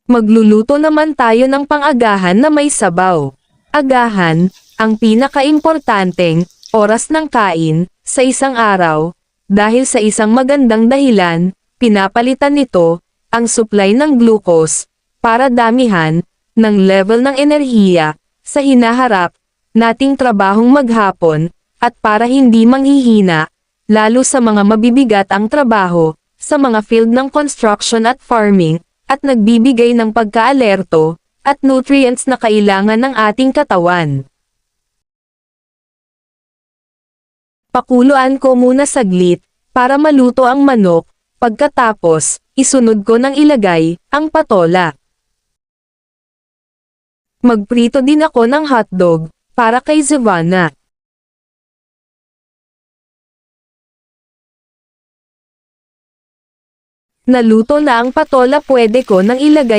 Magluluto naman tayo ng pang-agahan na may sabaw. Agahan, ang pinaka-importanteng oras ng kain sa isang araw, dahil sa isang magandang dahilan, pinapalitan nito ang supply ng glucose para damihan ng level ng enerhiya sa hinaharap nating trabahong maghapon at para hindi manghihina, lalo sa mga mabibigat ang trabaho sa mga field ng construction at farming, at nagbibigay ng pagka-alerto at nutrients na kailangan ng ating katawan. Pakuluan ko muna saglit para maluto ang manok, pagkatapos isunod ko ng ilagay ang patola. Magprito din ako ng hotdog para kay Giovanna. Naluto na ang patola, pwede ko nang ilagay